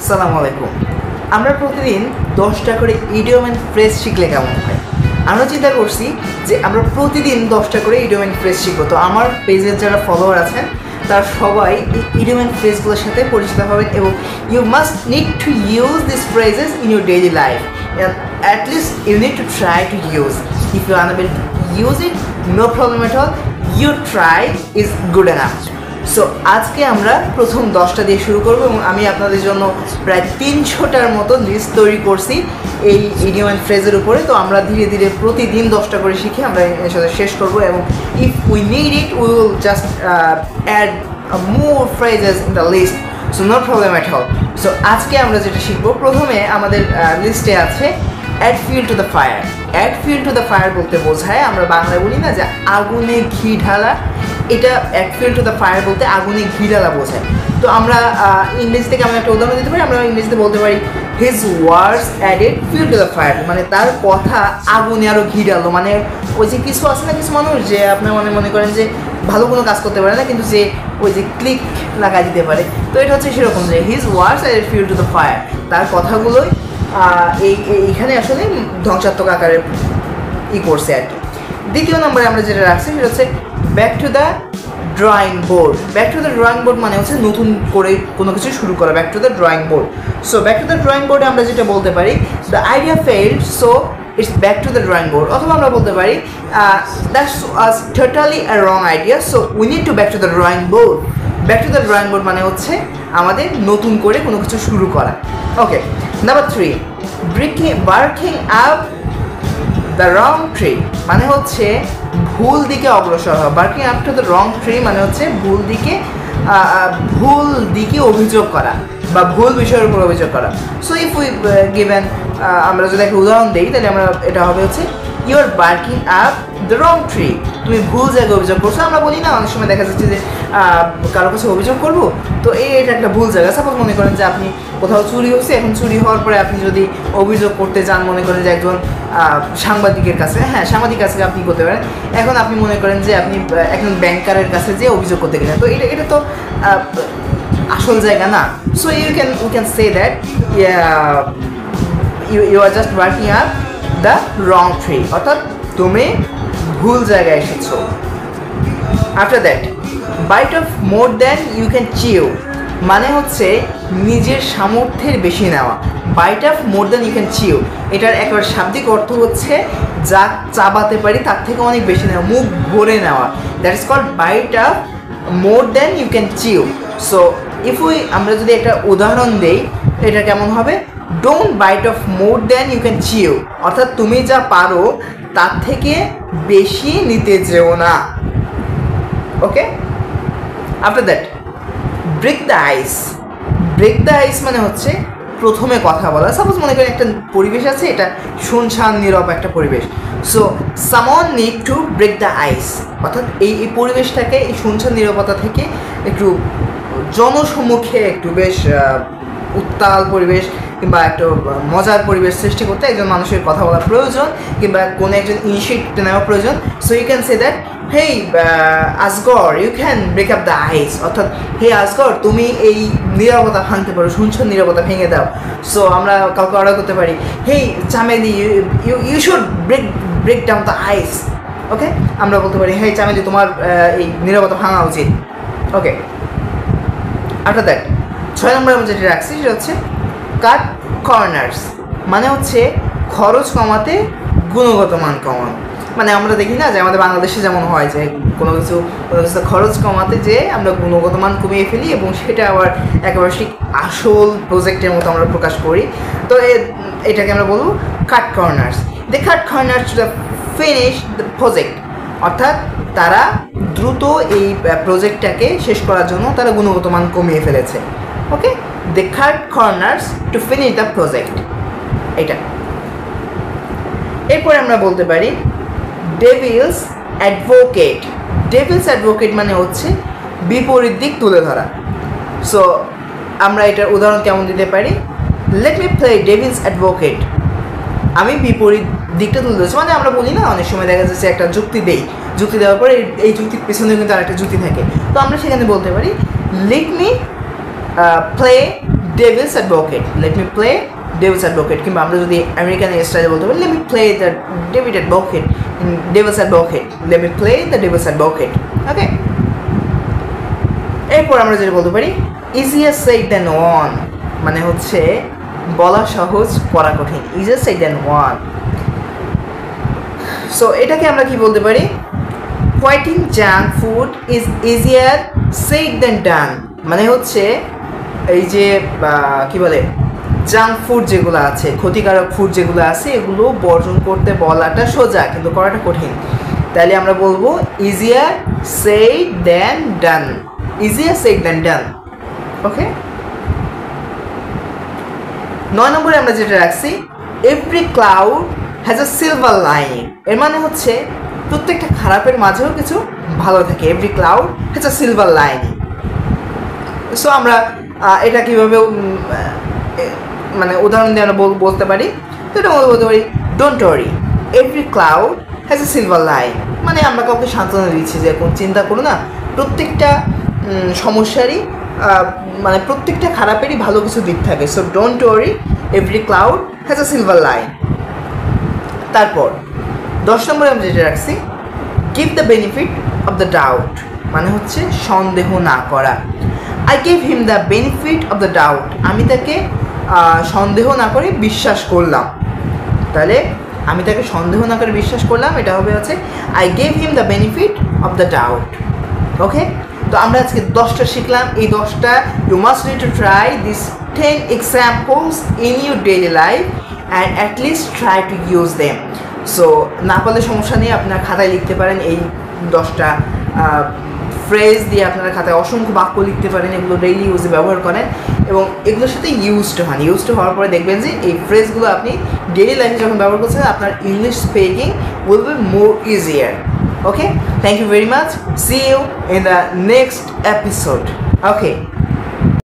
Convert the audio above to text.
আসসালামু আলাইকুম। আমরা প্রতিদিন 10টা করে ইডিয়ম অ্যান্ড ফ্রেজ শিখলে কেমন হয়? আমরা চিন্তা করছি যে আমরা প্রতিদিন 10টা করে ইডিয়ম অ্যান্ড ফ্রেজ শিখবো। তো আমার পেজের যারা ফলোয়ার আছেন তারা সবাই এই ইডিয়ম অ্যান্ড ফ্রেজগুলোর সাথে পরিচিত হবেন এবং you must need to use this phrases in your daily life. At least you need to try to use. If you are unable to use it, no problem at all. Your try is good enough. So আজকে আমরা প্রথম 10টা দিয়ে শুরু করব এবং আমি আপনাদের জন্য প্রায় 300টার মতো লিস্ট তৈরি করছি এই ইডিয়ম অ্যান্ড ফ্রেজের উপরে। তো আমরা ধীরে ধীরে প্রতিদিন 10টা করে শিখে আমরা এর সাথে শেষ করব এবং if we need it we will just add more phrases in the list, so no problem at all. So আজকে আমরা যেটা শিখবো, প্রথমে আমাদের লিস্টে আছে add fuel to the fire. Add fuel to the fire বলতে বোঝায়, আমরা বাংলায় বলি না যে আগুনে ঘি ঢালা, এটা add fuel to the fire বলতে আগুনে ঘি ঢালা বোঝায়। তো আমরা ইংরেজি থেকে আমরা একটা উদাহরণ দিতে পারি, আমরা ইংরেজিতে বলতে পারি his words added fuel to the fire, মানে তার কথা আগুনে আরও ঘি ঢালো। মানে ওই যে কিছু আছে না, কিছু মানুষ যে আপনার মনে করেন যে ভালো কোনো কাজ করতে পারে না, কিন্তু যে ওই যে ক্লিক লাগাই দিতে পারে। তো এটা হচ্ছে সেরকম যে his words added fuel to the fire, তার কথাগুলোই এইখানে আসলে ধ্বংসাত্মক আকারে করছে আর কি। দ্বিতীয় নম্বরে আমরা যেটা রাখছি সেটা হচ্ছে back to the drawing board. Back to the drawing board মানে হচ্ছে নতুন করে কোনো কিছু শুরু করা, back to the drawing board. So back to the drawing বোর্ডে আমরা যেটা বলতে পারি, the idea failed so it's back to the drawing board. অথবা আমরা বলতে পারি that's was totally a wrong idea so we need to back to the drawing board. Back to the drawing board মানে হচ্ছে আমাদের নতুন করে কোনো কিছু শুরু করা। Okay, number 3, barking up the wrong tree মানে হচ্ছে ভুল দিকে অগ্রসর হওয়া। Barking up to the wrong tree মানে হচ্ছে ভুল দিকে অভিযোগ করা বা ভুল বিষয়ের উপর অভিযোগ করা। সো ইফ উই গিভেন, আমরা যদি একটা উদাহরণ দিই তাহলে আমরা এটা হবে হচ্ছে you are barking up the wrong tree, তুমি ভুল জায়গায় অভিযোগ করছো। আমরা বলি না অনেক সময় দেখা যাচ্ছে যে কারো কাছে অভিযোগ করবো, তো এটা একটা ভুল জায়গা। সাপোজ মনে করেন যে আপনি কোথাও চুরি হচ্ছে, এখন চুরি হওয়ার পরে আপনি যদি অভিযোগ করতে যান, মনে করেন যে একজন সাংবাদিকের কাছে, হ্যাঁ সাংবাদিক কাছে আপনি করতে পারেন। এখন আপনি মনে করেন যে আপনি একজন ব্যাংকারের কাছে যে অভিযোগ করতে গেলেন, তো এটা তো আসল জায়গা না। So you can say that you are just working up the wrong tree, অর্থাৎ তুমি ভুল জায়গায় এসেছো। After that bite off more than you can chew মানে হচ্ছে নিজের সামর্থ্যের বেশি নেওয়া। Bite off more than you can chew, এটার একবার শাব্দিক অর্থ হচ্ছে যা চাবাতে পারি তার থেকে অনেক বেশি নেওয়া, মুখ ভরে নেওয়া। That is called bite off more than you can chew. So আমরা যদি একটা উদাহরণ দেই, এটা কেমন হবে, don't bite off more than you can chew, অর্থাৎ তুমি যা পারো তার থেকে বেশি নিতে যেও না। Okay, after that break the ice. Break the ice মানে হচ্ছে প্রথমে কথা বলা। সাপোজ মনে করেন একটা পরিবেশ আছে, এটা শুনশান নীরব একটা পরিবেশ। So someone need to break the ice, অর্থাৎ এই পরিবেশটাকে, এই শুনশান নীরবতা থেকে একটু জনসম্মুখে একটু বেশ উত্তাল পরিবেশ কিংবা একটা মজার পরিবেশ সৃষ্টি করতে একজন মানুষের কথা বলা প্রয়োজন কিংবা কোনো একজন ইনিশিয়েটিভ নেওয়া প্রয়োজন। So you can say that hey Asgar you can break up the ice, অর্থাৎ হে আসগর তুমি এই নীরবতা ভাঙতে পারো, শুনছো নীরবতা ভেঙে দাও। সো আমরা কাউকে অর্ডার করতে পারি, hey Chameli you should break down the ice. Okay, আমরা বলতে পারি হেই চামেলি তোমার এই নীরবতা ভাঙা উচিত। ওকে, আফটার দ্যাট 6 নম্বরে আমরা যেটা রাখছি সেটা হচ্ছে কাট কর্নার্স মানে হচ্ছে খরচ কমাতে গুণগত মান কমানো। মানে আমরা দেখি না যে আমাদের বাংলাদেশে যেমন হয় যে কোনো কিছু খরচ কমাতে যে আমরা গুণগত মান কমিয়ে ফেলি এবং সেটা আবার একেবারে ঠিক আসল প্রজেক্টের মতো আমরা প্রকাশ করি। তো এটাকে আমরা বলবো cut corners. They cut corners to the finish the project, অর্থাৎ তারা দ্রুত এই প্রজেক্টটাকে শেষ করার জন্য তারা গুণগত মান কমিয়ে ফেলেছে। Okay, they cut corners to finish the project, এটা। এরপরে আমরা বলতে পারি ডেভিলস অ্যাডভোকেট। ডেভিলস অ্যাডভোকেট মানে হচ্ছে বিপরীত দিক তুলে ধরা। সো আমরা এটার উদাহরণ কেমন দিতে পারি, let me play devil's advocate, আমি বিপরীত দিকটা তুলে ধরছি। মানে আমরা বলি না অনেক সময় দেখা যাচ্ছে একটা যুক্তি দেওয়ার পরে এই যুক্তির পেছনে কিন্তু আরেকটা যুক্তি থাকে। তো আমরা সেখানে বলতে পারি let me play devil's advocate, let me play devil's advocate, কিংবা আমরা যদি আমেরিকান স্টাইলে বলতে পারি let me play the David advocate, devil's advocate, let me play the devil's advocate. Okay, এরপর আমরা যেটা বলতে পারি ইজিয়ার সেড দ্যান ওয়ান, মানে হচ্ছে বলা সহজ করা কঠিন, easier said than one. So এটাকে আমরা কি বলতে পারি, quitting junk food is easier said than done, মানে হচ্ছে এই যে কি বলে জাঙ্ক ফুড যেগুলো আছে, ক্ষতিকারক ফুড যেগুলো আছে এগুলো বর্জন করতে বলাটা সোজা কিন্তু করাটা কঠিন। তাহলে আমরা বলবো easier said than done, easier said than done. Okay, 9 নম্বরে আমরা যেটা রাখছি every cloud has a silver lining, এর মানে হচ্ছে প্রত্যেকটা খারাপের মাঝেও কিছু ভালো থাকে, every cloud has a silver lining. So আমরা এটা কীভাবে মানে উদাহরণ দিয়ে আমরা বলতে পারি, তো এটা বলতে পারি don't worry every cloud has a silver line, মানে আমরা কাউকে সান্ত্বনা দিচ্ছি যে কোন চিন্তা করো না, প্রত্যেকটা সমস্যারই মানে প্রত্যেকটা খারাপেরই ভালো কিছু দিক থাকে। So don't worry every cloud has a silver line. তারপর 10 নম্বরে আমরা যেটা রাখছি give the benefit of the doubt, মানে হচ্ছে সন্দেহ না করা। I give him the benefit of the doubt, আমি তাকে সন্দেহ না করে বিশ্বাস করলাম। তাহলে আমি তাকে সন্দেহ না করে বিশ্বাস করলাম, এটা হবে হচ্ছে I give him the benefit of the doubt. Okay, তো আমরা আজকে 10টা শিখলাম, এই 10টা you must need to try this 10 examples in your daily life and at least try to use them. So না পারলে সমস্যা নেই, আপনার খাতায় লিখতে পারেন এই 10টা ফ্রেজ দিয়ে, আপনারা খাতায় অসংখ্য বাক্য লিখতে পারেন, এগুলো ডেইলি ইউজে ব্যবহার করেন এবং এগুলোর সাথে ইউজড হন। ইউজড হওয়ার পরে দেখবেন যে এই ফ্রেজগুলো আপনি ডেইলি লাইফে যখন ব্যবহার করছেন আপনার English speaking will be more easier. Okay, thank you very much. See you in the next episode. Okay.